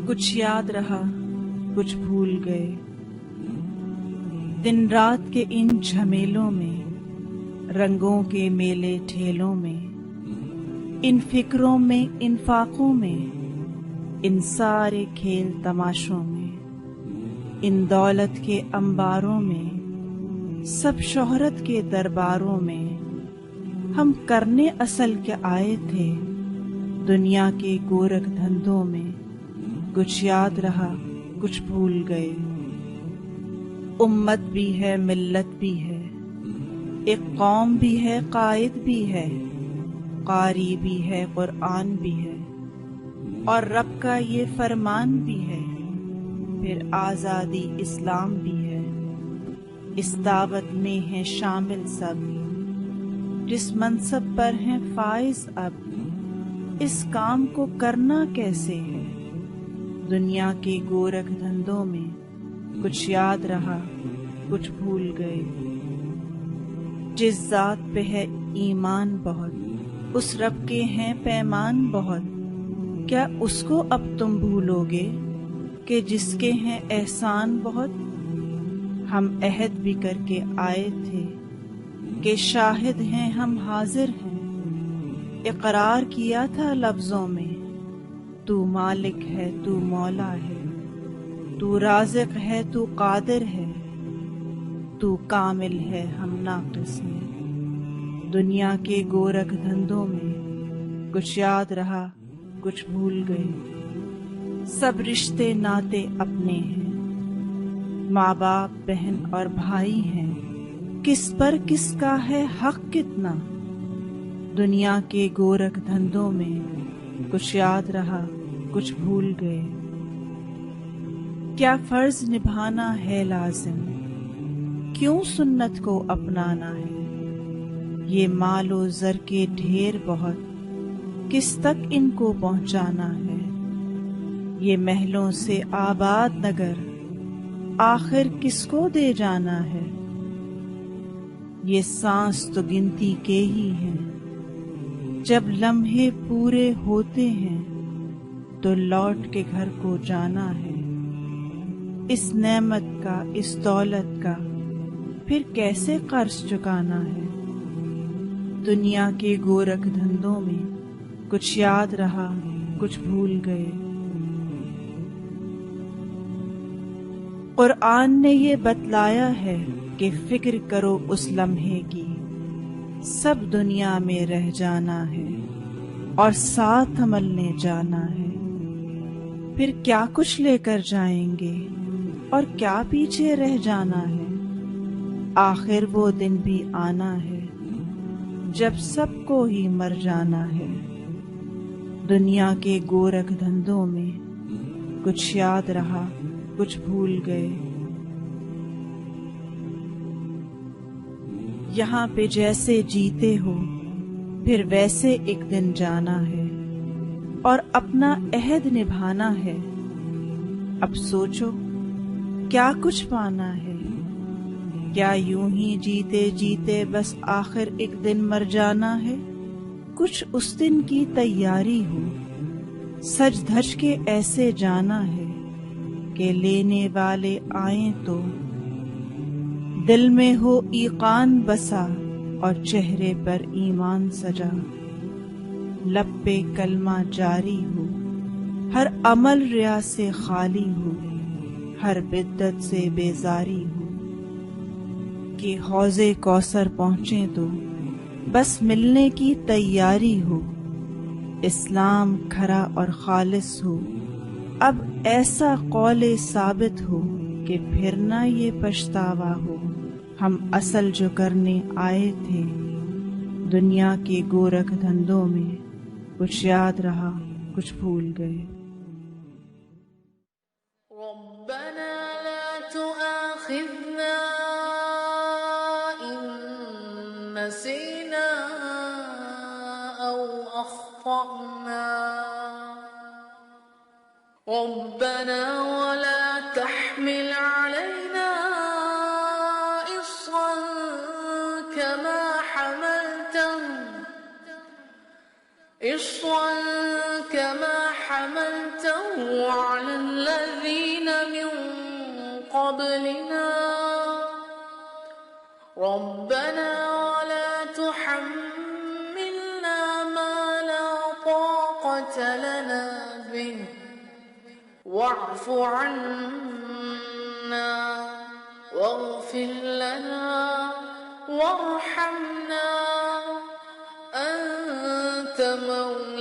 کچھ یاد رہا کچھ بھول گئے، دن رات کے ان جھمیلوں میں، رنگوں کے میلے ٹھیلوں میں، ان فکروں میں، ان فاقوں میں، ان سارے کھیل تماشوں میں، ان دولت کے انباروں میں، سب شہرت کے درباروں میں، ہم کرنے اصل کیا آئے تھے دنیا کے گورکھ دھندوں میں؟ کچھ یاد رہا کچھ بھول گئے۔ امت بھی ہے، ملت بھی ہے، ایک قوم بھی ہے، قائد بھی ہے، قاری بھی ہے، قرآن بھی ہے، اور رب کا یہ فرمان بھی ہے، پھر آزادی اسلام بھی ہے۔ اس دعوت میں ہے شامل سب، جس منصب پر ہیں فائز اب، اس کام کو کرنا کیسے ہے دنیا کے گورکھ دھندوں میں؟ کچھ یاد رہا کچھ بھول گئے۔ جس ذات پہ ہے ایمان بہت، اس رب کے ہیں پیمان بہت، کیا اس کو اب تم بھولو گے کہ جس کے ہیں احسان بہت؟ ہم عہد بھی کر کے آئے تھے کہ شاہد ہیں ہم حاضر ہیں، اقرار کیا تھا لفظوں میں، تو مالک ہے تو مولا ہے، تو رازق ہے تو قادر ہے، تو کامل ہے ہم ناقص ہیں دنیا کے گورکھ دھندوں میں۔ کچھ یاد رہا کچھ بھول گئے۔ سب رشتے ناتے اپنے ہیں، ماں باپ بہن اور بھائی ہیں، کس پر کس کا ہے حق کتنا دنیا کے گورکھ دھندوں میں؟ کچھ یاد رہا کچھ بھول گئے۔ کیا فرض نبھانا ہے لازم، کیوں سنت کو اپنانا ہے؟ یہ مال و زر کے ڈھیر بہت، کس تک ان کو پہنچانا ہے؟ یہ محلوں سے آباد نگر، آخر کس کو دے جانا ہے؟ یہ سانس تو گنتی کے ہی ہیں، جب لمحے پورے ہوتے ہیں تو لوٹ کے گھر کو جانا ہے۔ اس نعمت کا، اس دولت کا، پھر کیسے قرض چکانا ہے دنیا کے گورکھ دھندوں میں؟ کچھ یاد رہا کچھ بھول گئے۔ قرآن نے یہ بتلایا ہے کہ فکر کرو اس لمحے کی، سب دنیا میں رہ جانا ہے اور ساتھ ملنے جانا ہے، پھر کیا کچھ لے کر جائیں گے اور کیا پیچھے رہ جانا ہے؟ آخر وہ دن بھی آنا ہے جب سب کو ہی مر جانا ہے دنیا کے گورکھ دھندوں میں۔ کچھ یاد رہا کچھ بھول گئے۔ یہاں پہ جیسے جیتے ہو پھر ویسے ایک دن جانا ہے اور اپنا عہد نبھانا ہے۔ اب سوچو کیا کچھ پانا ہے؟ کیا یوں ہی جیتے جیتے بس آخر ایک دن مر جانا ہے؟ کچھ اس دن کی تیاری ہو، سج دھج کے ایسے جانا ہے کہ لینے والے آئیں تو دل میں ہو ایقان بسا اور چہرے پر ایمان سجا، لب پہ کلمہ جاری ہو، ہر عمل ریا سے خالی ہو، ہر بدعت سے بیزاری ہو، کہ حوض کوثر پہنچیں تو بس ملنے کی تیاری ہو، اسلام کھرا اور خالص ہو، اب ایسا قول ثابت ہو کہ پھر نہ یہ پچھتاوا ہو، ہم اصل جو کرنے آئے تھے دنیا کے گورکھ دھندوں میں۔ کچھ یاد رہا کچھ بھول گئے۔ ربنا لا تؤاخذنا إن نسينا أو أخطأنا ربنا ولا تحمل علينا إصرا كما حملته على الذين من قبلنا ربنا ولا تحملنا ما لا طاقة لنا به واعف عنا واغفر لنا وارحمنا أنت مولانا